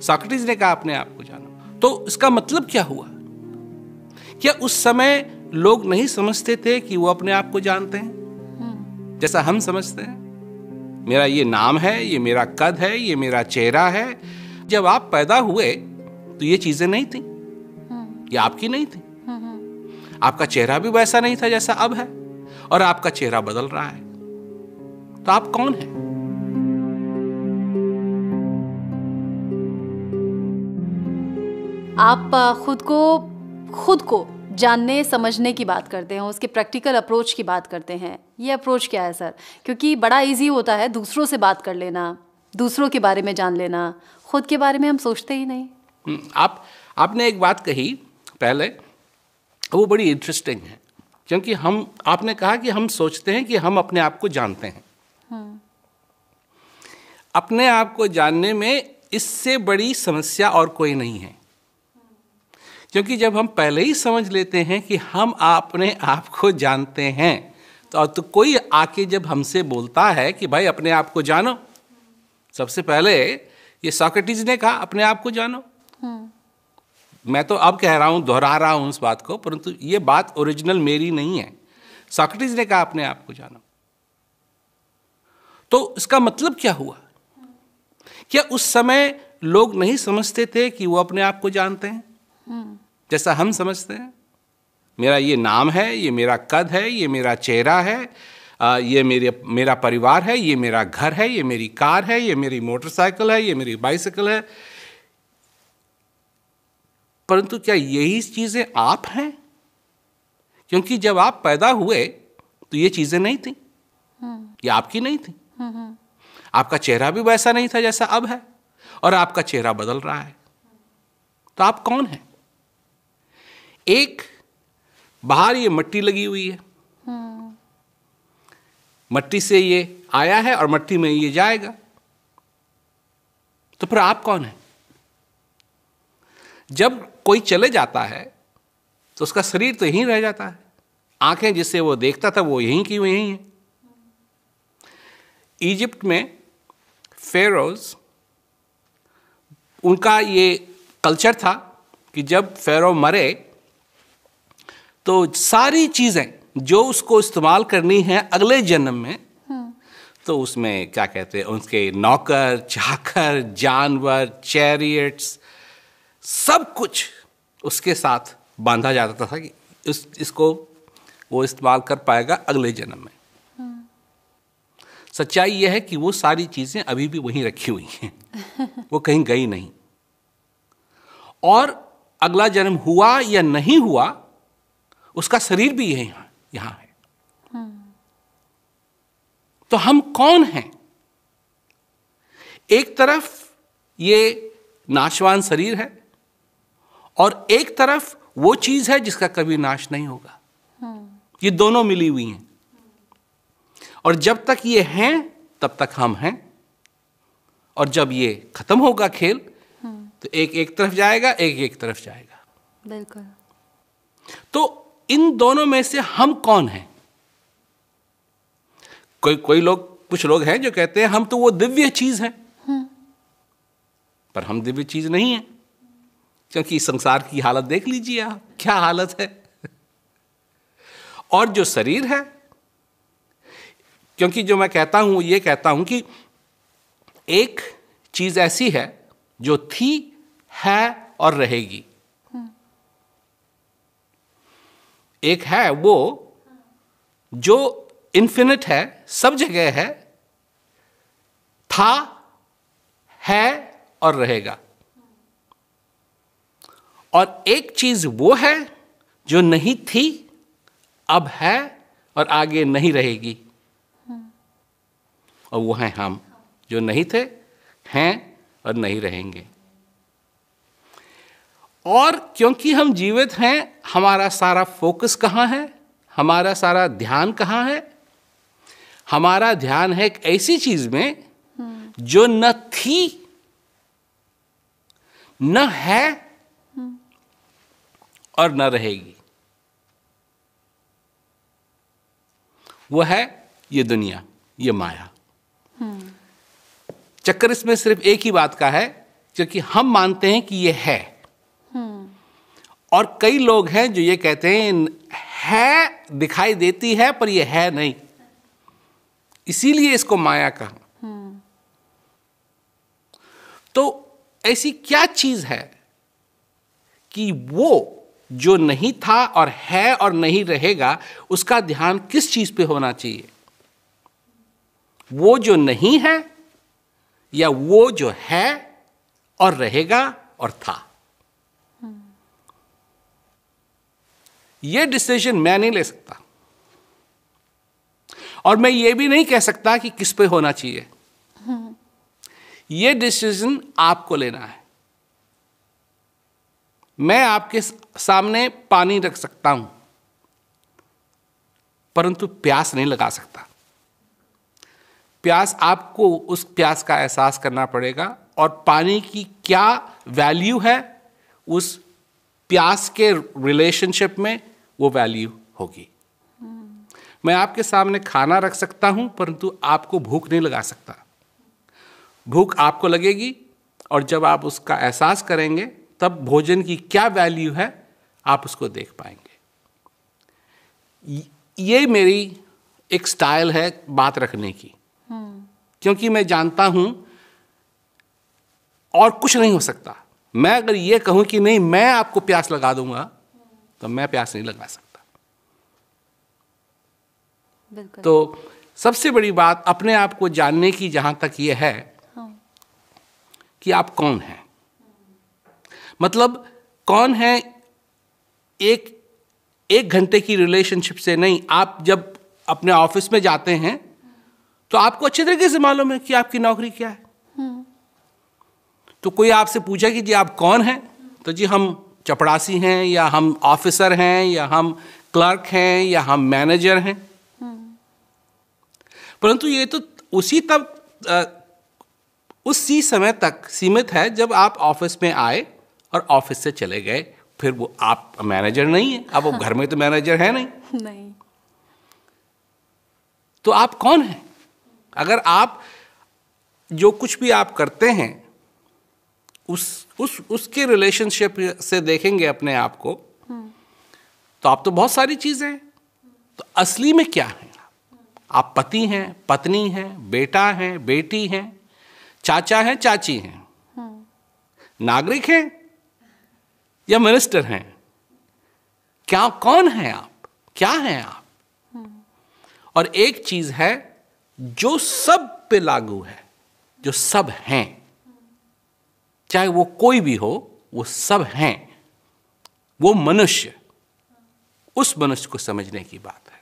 Socrates ने कहा अपने आप को जानो। तो इसका मतलब क्या हुआ? क्या उस समय लोग नहीं समझते थे कि वो अपने आप को जानते हैं जैसा हम समझते हैं? मेरा ये नाम है, ये मेरा कद है, ये मेरा चेहरा है। जब आप पैदा हुए तो ये चीजें नहीं थी, ये आपकी नहीं थी। आपका चेहरा भी वैसा नहीं था जैसा अब है, और आपका चेहरा बदल रहा है। तो आप कौन हैं? आप खुद को जानने समझने की बात करते हैं, उसके प्रैक्टिकल अप्रोच की बात करते हैं। ये अप्रोच क्या है सर? क्योंकि बड़ा इजी होता है दूसरों से बात कर लेना, दूसरों के बारे में जान लेना, खुद के बारे में हम सोचते ही नहीं। आपने एक बात कही पहले, वो बड़ी इंटरेस्टिंग है, क्योंकि आपने कहा कि हम सोचते हैं कि हम अपने आप को जानते हैं। अपने आप को जानने में इससे बड़ी समस्या और कोई नहीं है, क्योंकि जब हम पहले ही समझ लेते हैं कि हम अपने आप को जानते हैं, तो कोई आके जब हमसे बोलता है कि भाई अपने आप को जानो, सबसे पहले ये सोक्रेटिस ने कहा अपने आप को जानो। मैं तो अब कह रहा हूं, दोहरा रहा हूं उस बात को, परंतु ये बात ओरिजिनल मेरी नहीं है। सोक्रेटिस ने कहा अपने आप को जानो। तो इसका मतलब क्या हुआ? क्या उस समय लोग नहीं समझते थे कि वो अपने आप को जानते हैं जैसा हम समझते हैं? मेरा ये नाम है, ये मेरा कद है, ये मेरा चेहरा है, ये मेरा परिवार है, ये मेरा घर है, ये मेरी कार है, ये मेरी मोटरसाइकिल है, ये मेरी बाइसिकल है। परंतु क्या यही चीजें आप हैं? क्योंकि जब आप पैदा हुए तो ये चीजें नहीं थी, ये आपकी नहीं थी। आपका चेहरा भी वैसा नहीं था जैसा अब है, और आपका चेहरा बदल रहा है। तो आप कौन हैं? एक बाहर ये मट्टी लगी हुई है, मट्टी से ये आया है और मट्टी में ये जाएगा। तो फिर आप कौन हैं? जब कोई चले जाता है तो उसका शरीर तो यहीं रह जाता है, आंखें जिससे वो देखता था वो यहीं की वहीं है। इजिप्ट में फेरोज, उनका ये कल्चर था कि जब फेरो मरे तो सारी चीजें जो उसको इस्तेमाल करनी है अगले जन्म में, तो उसमें क्या कहते हैं, उसके नौकर चाकर, जानवर, चैरियट्स, सब कुछ उसके साथ बांधा जाता था कि इसको वो इस्तेमाल कर पाएगा अगले जन्म में। सच्चाई यह है कि वो सारी चीजें अभी भी वहीं रखी हुई हैं, वो कहीं गई नहीं। और अगला जन्म हुआ या नहीं हुआ, उसका शरीर भी यहां है। तो हम कौन हैं? एक तरफ ये नाशवान शरीर है, और एक तरफ वो चीज है जिसका कभी नाश नहीं होगा। ये दोनों मिली हुई हैं, और जब तक ये हैं तब तक हम हैं, और जब ये खत्म होगा खेल, तो एक तरफ जाएगा, एक तरफ जाएगा। बिल्कुल। तो इन दोनों में से हम कौन हैं? कुछ लोग हैं जो कहते हैं हम तो वो दिव्य चीज हैं, पर हम दिव्य चीज नहीं है, क्योंकि संसार की हालत देख लीजिए आप, क्या हालत है। और जो शरीर है, क्योंकि जो मैं कहता हूं ये कहता हूं कि एक चीज ऐसी है जो थी, है और रहेगी। एक है वो जो इन्फिनिट है, सब जगह है, था, है और रहेगा। और एक चीज वो है जो नहीं थी, अब है और आगे नहीं रहेगी। और वो हैं हम, जो नहीं थे, हैं और नहीं रहेंगे। और क्योंकि हम जीवित हैं, हमारा सारा फोकस कहाँ है, हमारा सारा ध्यान कहाँ है? हमारा ध्यान है एक ऐसी चीज में जो न थी, न है और न रहेगी। वो है ये दुनिया, ये माया। चक्कर इसमें सिर्फ एक ही बात का है क्योंकि हम मानते हैं कि ये है। और कई लोग हैं जो ये कहते हैं है, दिखाई देती है पर ये है नहीं, इसीलिए इसको माया कहा। तो ऐसी क्या चीज है कि वो जो नहीं था और है और नहीं रहेगा, उसका ध्यान किस चीज पे होना चाहिए? वो जो नहीं है या वो जो है और रहेगा और था? ये डिसीजन मैं नहीं ले सकता, और मैं ये भी नहीं कह सकता कि किस पे होना चाहिए। ये डिसीजन आपको लेना है। मैं आपके सामने पानी रख सकता हूं, परंतु प्यास नहीं लगा सकता। प्यास, आपको उस प्यास का एहसास करना पड़ेगा, और पानी की क्या वैल्यू है उस प्यास के रिलेशनशिप में, वो वैल्यू होगी। मैं आपके सामने खाना रख सकता हूं, परंतु आपको भूख नहीं लगा सकता। भूख आपको लगेगी, और जब आप उसका एहसास करेंगे तब भोजन की क्या वैल्यू है आप उसको देख पाएंगे। ये मेरी एक स्टाइल है बात रखने की, क्योंकि मैं जानता हूं और कुछ नहीं हो सकता। मैं अगर ये कहूं कि नहीं मैं आपको प्यास लगा दूंगा, तो मैं प्यास नहीं लगा सकता। तो सबसे बड़ी बात अपने आप को जानने की जहां तक ये है कि आप कौन हैं। मतलब कौन है, एक घंटे की रिलेशनशिप से नहीं। आप जब अपने ऑफिस में जाते हैं तो आपको अच्छे तरीके से मालूम है कि आपकी नौकरी क्या है। तो कोई आपसे पूछा कि जी आप कौन हैं, तो जी हम चपड़ासी हैं, या हम ऑफिसर हैं, या हम क्लर्क हैं, या हम मैनेजर हैं। परंतु ये तो उसी समय तक सीमित है जब आप ऑफिस में आए और ऑफिस से चले गए। फिर वो आप मैनेजर नहीं है, अब वो घर में तो मैनेजर है नहीं। तो आप कौन हैं? अगर आप जो कुछ भी आप करते हैं उसके रिलेशनशिप से देखेंगे अपने आप को, तो आप तो बहुत सारी चीजें हैं। तो असली में क्या है? आप पति हैं, पत्नी हैं, बेटा हैं, बेटी हैं, चाचा हैं, चाची हैं, नागरिक हैं या मिनिस्टर हैं? क्या, कौन हैं आप? क्या हैं आप? और एक चीज है जो सब पे लागू है, जो सब हैं, चाहे वो कोई भी हो, वो सब हैं, वो मनुष्य। उस मनुष्य को समझने की बात है।